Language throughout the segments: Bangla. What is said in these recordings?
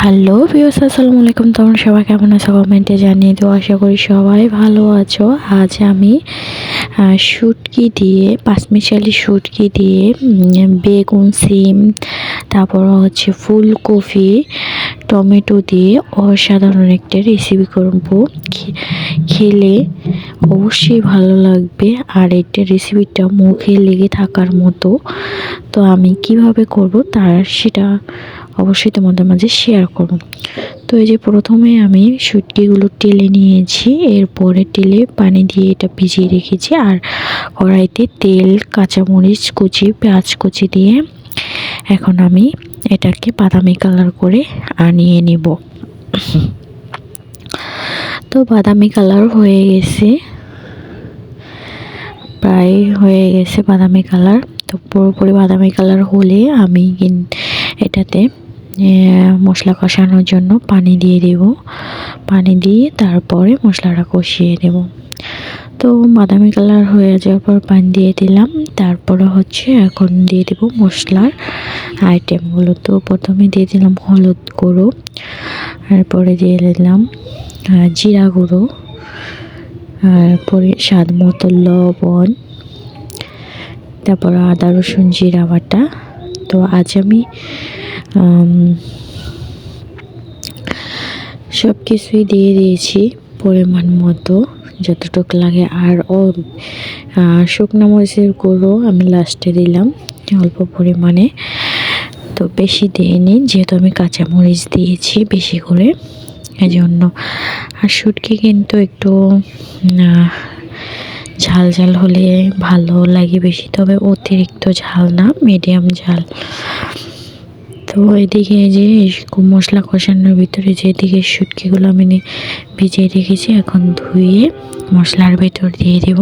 হ্যালো ভিউয়ার্স, আসসালামু আলাইকুম। তোমরা সবাই কেমন আছো কমেন্টে জানিয়ে দিও। আশা করি সবাই ভালো আছো। আজ আমি শুটকি দিয়ে, পাঁচমিশালি শুটকি দিয়ে বেগুন, সিম, তারপর হচ্ছে ফুলকপি, টমেটো দিয়ে অসাধারণ একটা রেসিপি করব। খেলে অবশ্যই ভালো লাগবে, আর এটা রেসিপিটা মুখে লেগে থাকার মতো। তো আমি কিভাবে করব সেটা অবশ্যই তোমাদের মাঝে শেয়ার করব। তো এই যে প্রথমে আমি শুটকিগুলো টেলে নিয়েছি, এরপরে টেলে পানি দিয়ে এটা ভিজিয়ে রেখেছি, আর কড়াইতে তেল, কাঁচামরিচ কুচি, পেঁয়াজ কুচি দিয়ে এখন আমি এটাকে বাদামি কালার করে আনিয়ে নেব। তো বাদামি কালার হয়ে গেছে, প্রায় হয়ে গেছে বাদামি কালার। তো পুরোপুরি বাদামি কালার হলে আমি এটাতে মশলা কষানোর জন্য পানি দিয়ে দেব। পানি দিয়ে তারপরে মশলাটা কষিয়ে দেব। তো বাদামি কালার হয়ে যাওয়ার পর পানি দিয়ে দিলাম। তারপরে হচ্ছে এখন দিয়ে দেব মশলার আইটেমগুলো। তো প্রথমে দিয়ে দিলাম হলুদ গুঁড়ো, তারপরে দিয়ে দিলাম জিরা গুঁড়ো, তারপরে স্বাদ মতো লবণ, তারপর আদা রসুন জিরা বাটা। তো আজ আমি সব কিছুই দিয়ে দিয়েছি পরিমাণ মতো, যতটুকু লাগে। আর শুকনো মরিচের গুঁড়ো আমি লাস্টে দিলাম অল্প পরিমাণে, তো বেশি দিইনি যেহেতু আমি কাঁচা মরিচ দিয়েছি বেশি করে, এজন্য। আর শুটকি কিন্তু একটু ঝাল ঝাল হলে ভালো লাগে বেশি, তবে অতিরিক্ত ঝাল না, মিডিয়াম ঝাল। তো এদিকে যে মশলা কষানোর ভিতরে যেদিকে শুটকিগুলো আমি ভিজিয়ে রেখেছি, এখন ধুয়ে মশলার ভিতর দিয়ে দেব।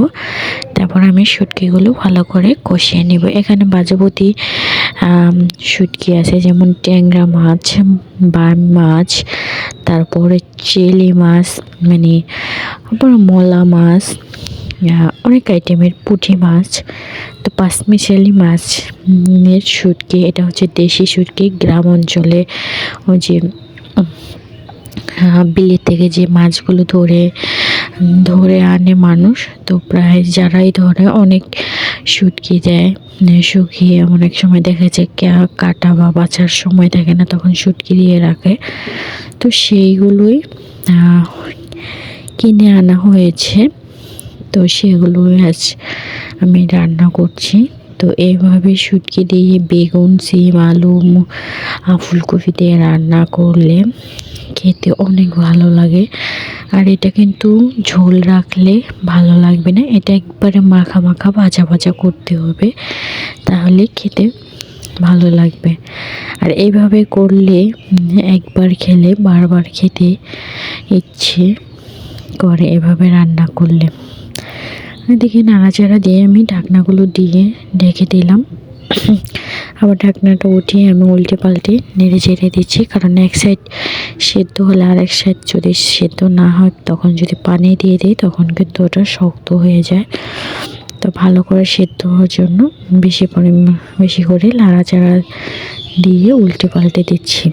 তারপর আমি শুটকিগুলো ভালো করে কষিয়ে নেব। এখানে বাজাবতী শুটকি আছে, যেমন ট্যাংরা মাছ, বান মাছ, তারপরে চেলি মাছ, মানে মোলা মাছ, অনেক আইটেমের পুঁটি মাছ। তো পাঁচমিশালি মাছের শুটকি, এটা হচ্ছে দেশি শুটকি। গ্রাম অঞ্চলে ওই যে বিলের থেকে যে মাছগুলো ধরে আনে মানুষ, তো প্রায় যারাই ধরে অনেক শুটকি দেয় শুকিয়ে। অনেক সময় দেখা যায় কাটা বা বাছার সময় থাকে না, তখন শুটকি দিয়ে রাখে। তো সেইগুলোই কিনে আনা হয়েছে, তো সেগুলো আজ আমি রান্না করছি। তো এইভাবে শুটকি দিয়ে বেগুন, সিম, আলু, ফুলকপি দিয়ে রান্না করলে খেতে অনেক ভালো লাগে। আর এটা কিন্তু ঝোল রাখলে ভালো লাগবে না, এটা একবারে মাখা মাখা ভাজা ভাজা করতে হবে, তাহলে খেতে ভালো লাগবে। আর এইভাবে করলে একবার খেলে বারবার খেতে ইচ্ছে করে এভাবে রান্না করলে। এদিকে নাড়াচাড়া দিয়ে আমি ঢাকনাগুলো দিয়ে ঢেকে দিলাম। আবার ঢাকনাটা উঠিয়ে আমি উল্টে পাল্টে নেড়ে চেড়ে দিচ্ছি, কারণ এক সাইড সেদ্ধ হলে আর এক সাইড যদি সেদ্ধ না হয়, তখন যদি পানি দিয়ে দিই তখন কিন্তু ওটা শক্ত হয়ে যায়। তো ভালো করে সেদ্ধ হওয়ার জন্য বেশি করে নাড়াচাড়া দিয়ে উল্টে পাল্টে দিচ্ছি।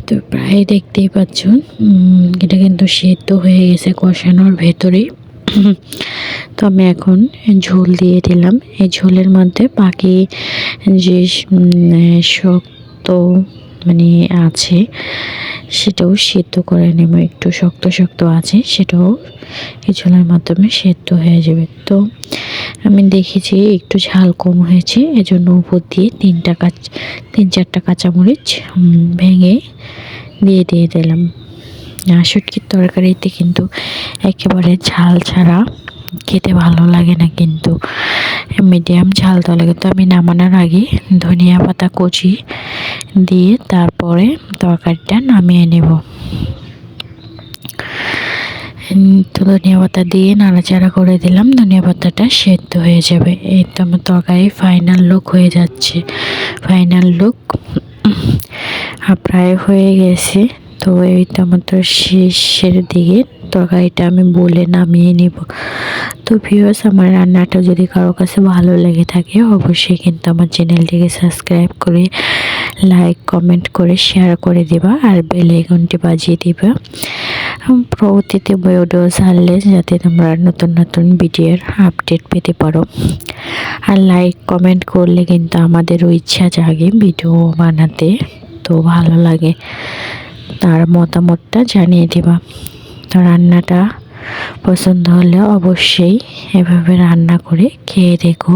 তো প্রায় দেখতেই পাচ্ছ এটা কিন্তু সেদ্ধ হয়ে গেছে কষানোর ভেতরেই। তো আমি এখন ঝোল দিয়ে দিলাম। এই ঝোলের মধ্যে বাকি যে শক্ত মানে আছে সেটাও সেদ্ধ করে নেব। একটু শক্ত শক্ত আছে, সেটাও এই ঝোলের মাধ্যমে সেদ্ধ হয়ে যাবে। তো আমি দেখেছি একটু ঝাল কম হয়েছে, এজন্য উপর দিয়ে তিন চারটা কাঁচামরিচ ভেঙে দিয়ে দিলাম। শুটকির তরকারিতে কিন্তু একেবারে ঝাল ছাড়া খেতে ভালো লাগে না, কিন্তু মিডিয়াম ঝাল তো লাগে। তো আমি নামানোর আগে ধনিয়া পাতা কুচি দিয়ে তারপরে তরকারিটা নামিয়ে নেব। তো ধনিয়া পাতা দিয়ে নাড়াচাড়া করে দিলাম, ধনিয়া পাতাটা সেদ্ধ হয়ে যাবে। এই তো আমার তরকারি ফাইনাল লুক হয়ে যাচ্ছে। ফাইনাল লুক প্রায় হয়ে গেছে। তো এই তো আমার তো শেষের দিকে তরকারিটা আমি বলে নামিয়ে নিব। তো ভিউয়ার্স, আমার রান্নাটা যদি কারো কাছে ভালো লেগে থাকে অবশ্যই কিন্তু আমার চ্যানেলটিকে সাবস্ক্রাইব করে লাইক কমেন্ট করে শেয়ার করে দিবা আর বেল আইকনটি বাজিয়ে দিবা পরবর্তীতে ভিডিও ছাড়লে যাতে তোমরা নতুন নতুন ভিডিওর আপডেট পেতে পারো। আর লাইক কমেন্ট করলে কিন্তু আমাদেরও ইচ্ছা জাগে ভিডিও বানাতে, তো ভালো লাগে, তার মতামতটা জানিয়ে দিবা। তো রান্নাটা পছন্দ হলে অবশ্যই এভাবে রান্না করে খেয়ে দেখো।